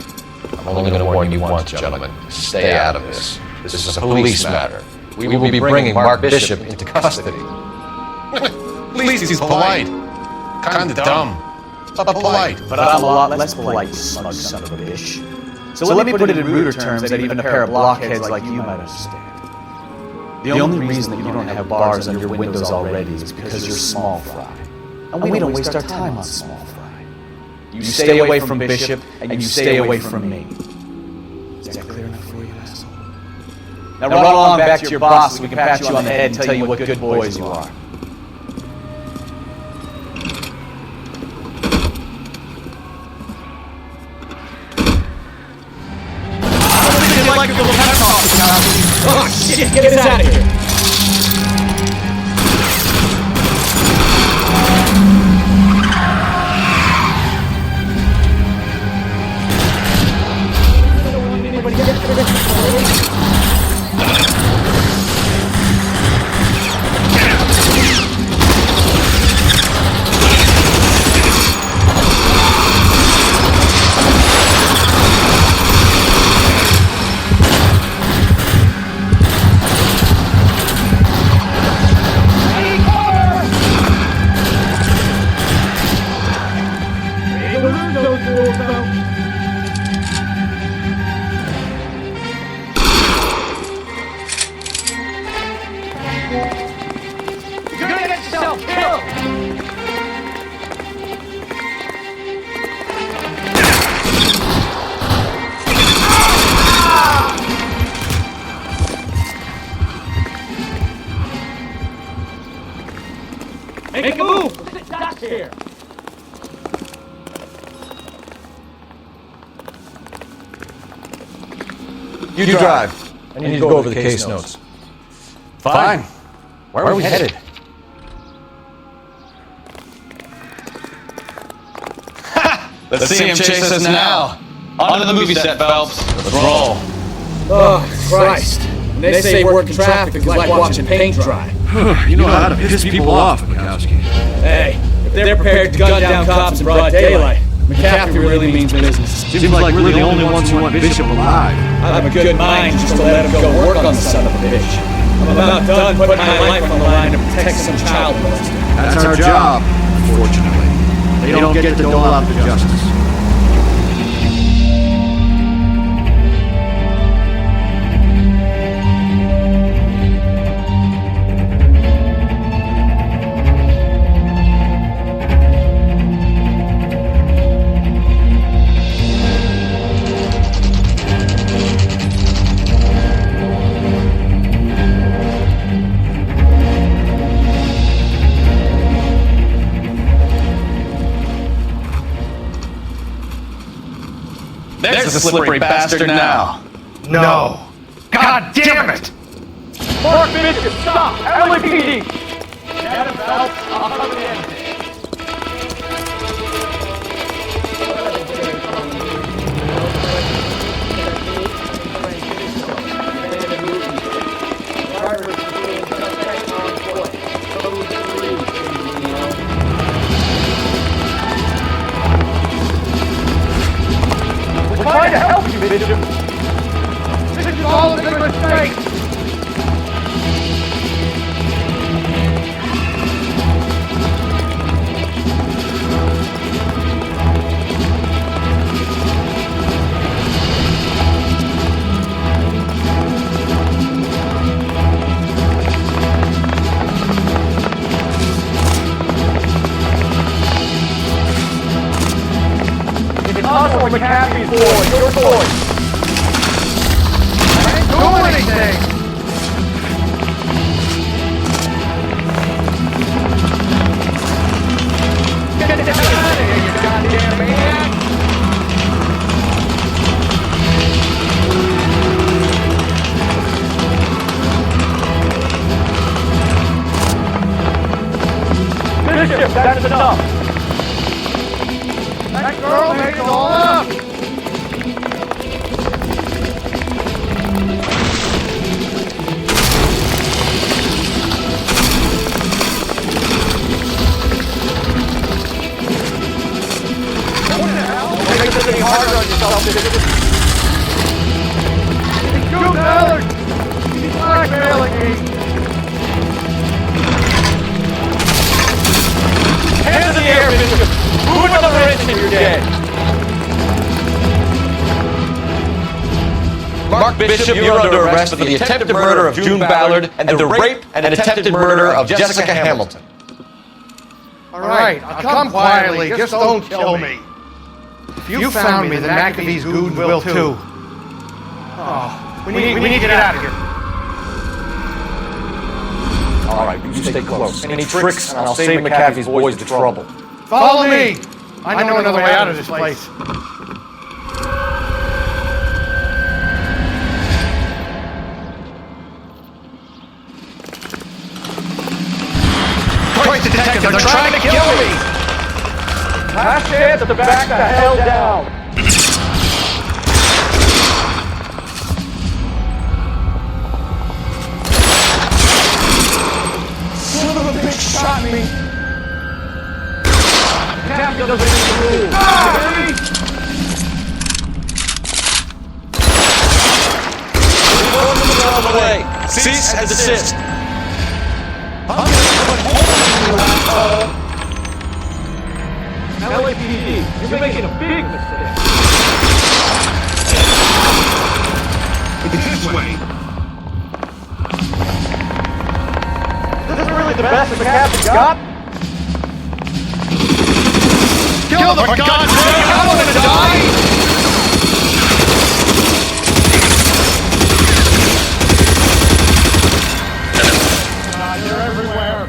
[SPEAKER 12] I'm only going to warn you once, gentlemen. Stay out of this. This is a police matter. We will be bringing Mark Bishop into custody.
[SPEAKER 2] At least he's polite. Kinda dumb. But polite.
[SPEAKER 13] But I'm a lot less polite, you smug son of a bitch. So let me put it in ruder terms that even a pair of blockheads like you might understand. The only reason that you don't have bars under your windows already is because you're small fry. And we don't waste our time on small fry. You stay away from Bishop, and you stay away from me. Is that clear enough for you, asshole? Now run along back to your boss so we can pat you on the head and tell you what good boys you are. Oh shit, get us out of here! Make a move! Sit back here!
[SPEAKER 12] You drive. I need to go over the case notes.
[SPEAKER 13] Fine. Where are we headed?
[SPEAKER 3] Let's see him chase us now. On to the movie set, Phelps. Let's roll.
[SPEAKER 13] Oh, Christ. And they say working traffic is like watching paint dry.
[SPEAKER 15] You know how to piss people off, Mikowski.
[SPEAKER 13] Hey, if they're prepared to gun down cops in broad daylight, McAfee really means business.
[SPEAKER 15] Seems like we're the only ones who want Bishop alive.
[SPEAKER 13] I have a good mind just to let him go work on the son of a bitch. I'm about done putting my life on the line to protect some child molester.
[SPEAKER 15] That's our job, unfortunately. They don't get to dole out the justice.
[SPEAKER 3] There's the slippery bastard now.
[SPEAKER 1] No. God damn it!
[SPEAKER 13] Mark Bishop, stop! LAPD! Adam Phelps, I'll come in.
[SPEAKER 1] We're trying to help you, Bishop. This is all a big mistake. McAfee's boys. Your choice.
[SPEAKER 15] I ain't doing anything!
[SPEAKER 1] Get the hell out of here, you goddamn maniac! Bishop, that's enough!
[SPEAKER 15] That girl made it all up!
[SPEAKER 1] Make this any harder on yourself, Bishop.
[SPEAKER 15] He's too dollars! He's blackmailing me!
[SPEAKER 1] Hands in the air, Bishop! Move another inch and you're dead!
[SPEAKER 12] Mark Bishop, you're under arrest for the attempted murder of June Ballard and the rape and attempted murder of Jessica Hamilton.
[SPEAKER 15] All right, I'll come quietly. Just don't kill me. If you found me, then McAfee's goon will too. Oh, we need to get out of here.
[SPEAKER 1] All right, you stay close. Any tricks, and I'll save McAfee's boys the trouble.
[SPEAKER 15] Follow me. I know another way out of this place.
[SPEAKER 1] Quick, detective, they're trying to kill me! Last chance to back the hell down! Son of a bitch shot me! Captain doesn't need to move!
[SPEAKER 12] Cease and desist.
[SPEAKER 1] LAPD, you're making a big mistake.
[SPEAKER 15] This way.
[SPEAKER 1] This is really the best McAfee got?
[SPEAKER 15] Kill them, for God's sake! I'm gonna die!
[SPEAKER 1] You're everywhere.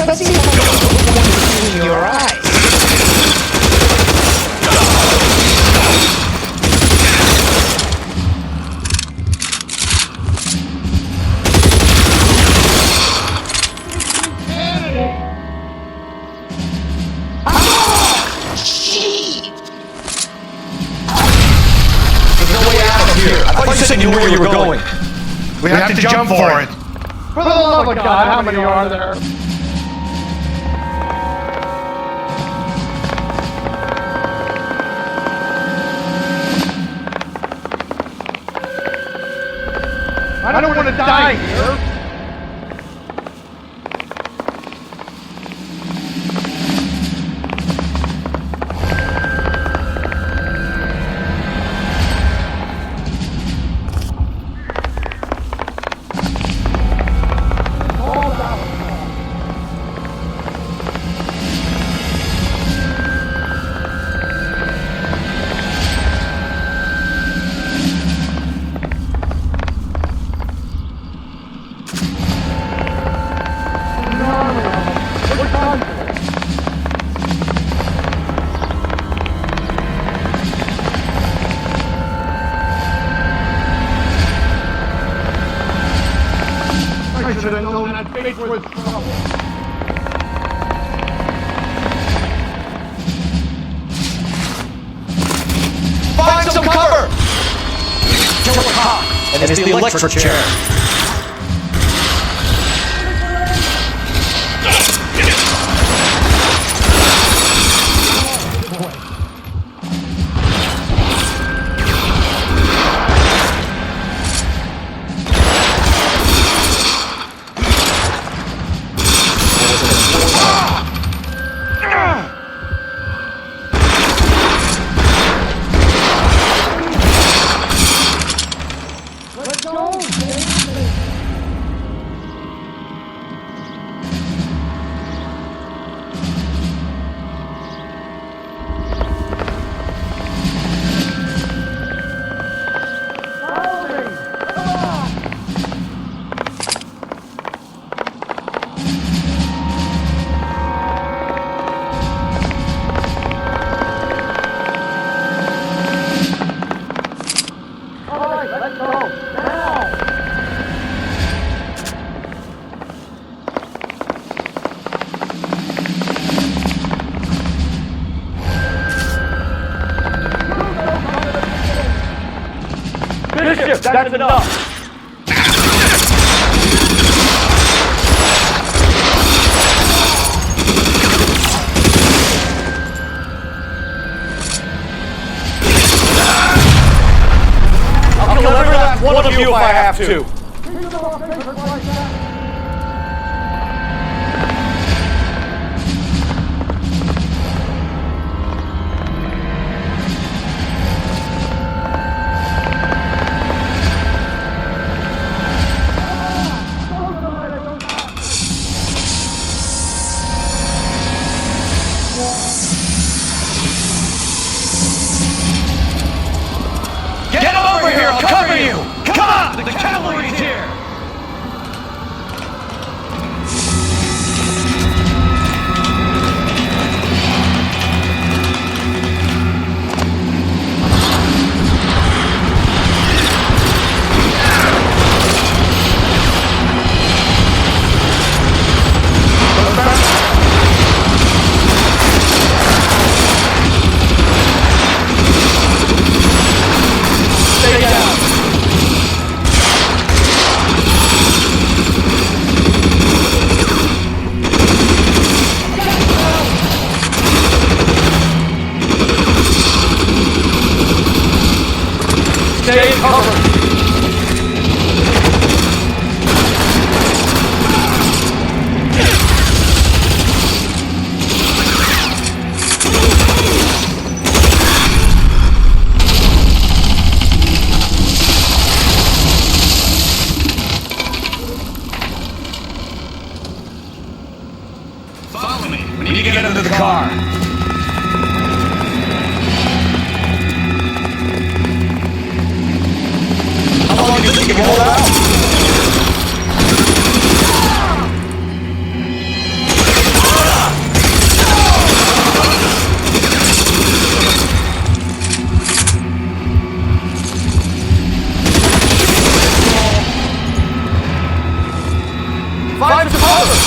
[SPEAKER 11] Let's see if I can in your eyes.
[SPEAKER 12] You said you knew where you were going.
[SPEAKER 15] We have to jump for it. For the love of God, how many are there? I don't want to die here. I should have known that fate was trouble.
[SPEAKER 12] Find some cover! Kill a cop! And it's the electric chair.
[SPEAKER 1] That's enough. I'll kill every last one of you if I have to.
[SPEAKER 3] Get him over here! I'll cover you! Come on! The cavalry's here!
[SPEAKER 1] Stay down. Stay in cover.
[SPEAKER 3] Follow me. We need to get into the car.
[SPEAKER 1] How long do you think you can hold out? Find the cover!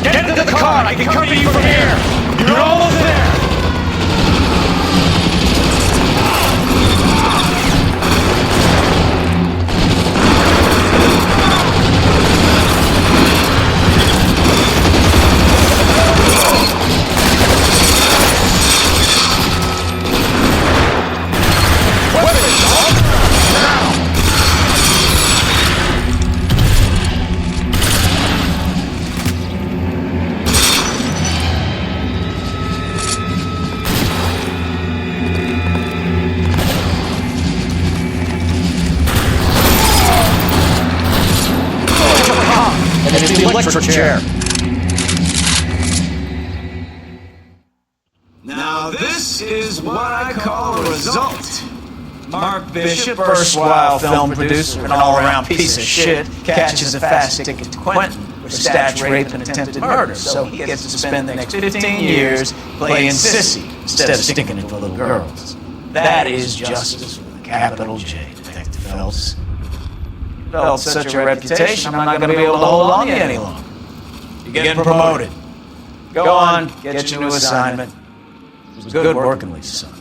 [SPEAKER 3] Get into the car! I can cover you from here! You're almost there!
[SPEAKER 5] And it's the electric chair.
[SPEAKER 1] Now this is what I call a result. Mark Bishop, erstwhile film producer and all-around piece of shit, catches a fast ticket to Quentin for stats, rape, and attempted murder, so he gets to spend the next 15 years playing sissy instead of sticking it for little girls. That is justice with a capital J, Detective Phelps. Developed such a reputation, I'm not going to be able to hold on to you any longer. You're getting promoted. Go on, get your new assignment. It was good working with you, son.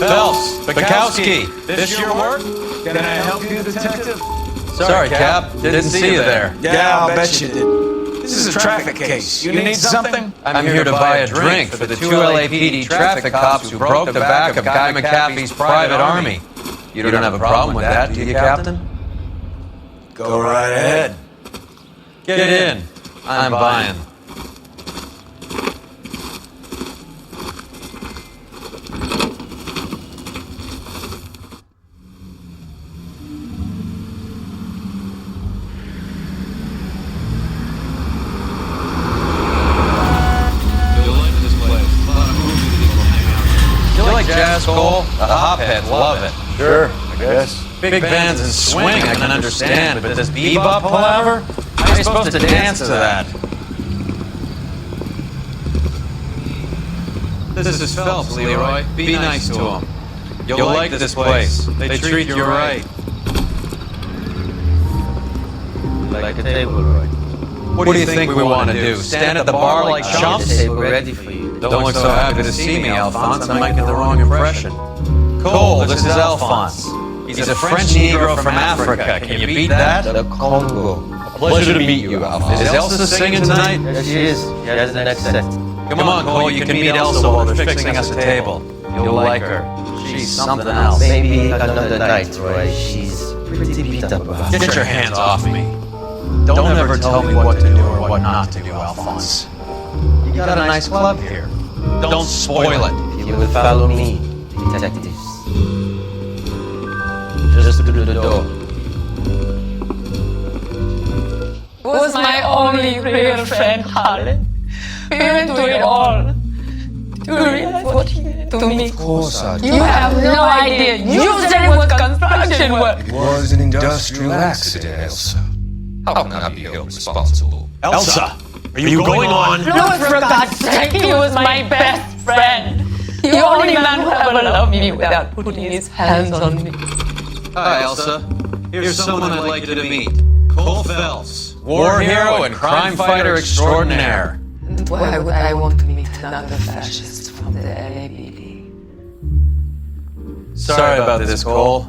[SPEAKER 3] Phelps, Bukowski, this your work?
[SPEAKER 1] Can I help you, detective?
[SPEAKER 3] Sorry, Cap. Didn't see you there.
[SPEAKER 1] Yeah, I'll bet you did. This is a traffic case. You need something?
[SPEAKER 3] I'm here to buy a drink for the two LAPD traffic cops who broke the back of Guy McAfee's private army. You don't have a problem with that, do you, Captain?
[SPEAKER 1] Go right ahead.
[SPEAKER 3] Get in. I'm buying.
[SPEAKER 16] like jazz, Cole? The hopheads love it.
[SPEAKER 13] Sure, I guess.
[SPEAKER 16] Big bands and swing I can understand, but this bebop palaver? How are you supposed to dance to that? This is Phelps, Leroy. Be nice to him. You'll like this place. They treat you right.
[SPEAKER 5] Like a table, Roy.
[SPEAKER 16] What do you think we want to do? Stand at the bar like chumps?
[SPEAKER 5] Table ready for you.
[SPEAKER 16] Don't look so happy to see me, Alphonse. I might get the wrong impression. Cole, this is Alphonse. He's a French Negro from Africa. Can you beat that?
[SPEAKER 5] The Congo.
[SPEAKER 16] Pleasure to meet you, Alphonse. Is Elsa singing tonight?
[SPEAKER 5] Yes, she is. She has the next set.
[SPEAKER 16] Come on, Cole, you can meet Elsa while they're fixing us a table. You'll like her. She's something else.
[SPEAKER 5] Maybe another night, Roy. She's pretty beat up about it.
[SPEAKER 16] Get your hands off me. Don't ever tell me what to do or what not to do, Alphonse. You got a nice club here. Don't spoil it.
[SPEAKER 5] You will follow me, detectives. Just through the door.
[SPEAKER 18] Was my only real friend, Harlan. We went through it all. Do you realize what he did to me?
[SPEAKER 19] Of course I do.
[SPEAKER 18] You have no idea. You said it was construction work.
[SPEAKER 19] It was an industrial accident, Elsa. How can I be held responsible?
[SPEAKER 16] Elsa, are you going on?
[SPEAKER 18] No, for God's sake, he was my best friend. The only man who ever loved me without putting his hands on me.
[SPEAKER 16] Hi, Elsa. Here's someone I'd like you to meet. Cole Phelps, war hero and crime fighter extraordinaire.
[SPEAKER 18] And why would I want to meet another fascist from the LAPD?
[SPEAKER 16] Sorry about this, Cole.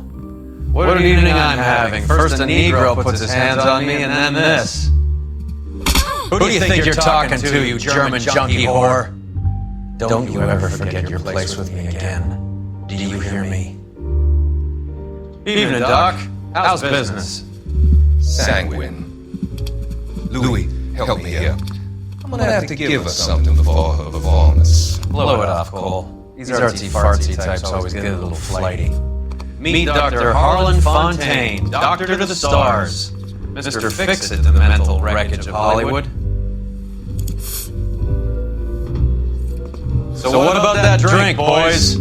[SPEAKER 16] What an evening I'm having. First a Negro puts his hands on me, and then this. Who do you think you're talking to, you German junkie whore? Don't you ever forget your place with me again. Do you hear me? Evening, Doc. How's business?
[SPEAKER 19] Sanguine. Louis, help me here. I'm gonna have to give her something before her performance.
[SPEAKER 16] Blow it off, Cole. These artsy-fartsy types always get a little flighty. Meet Dr. Harlan Fontaine, Doctor to the Stars. Mr. Fix-It to the mental wreckage of Hollywood. So what about that drink, boys?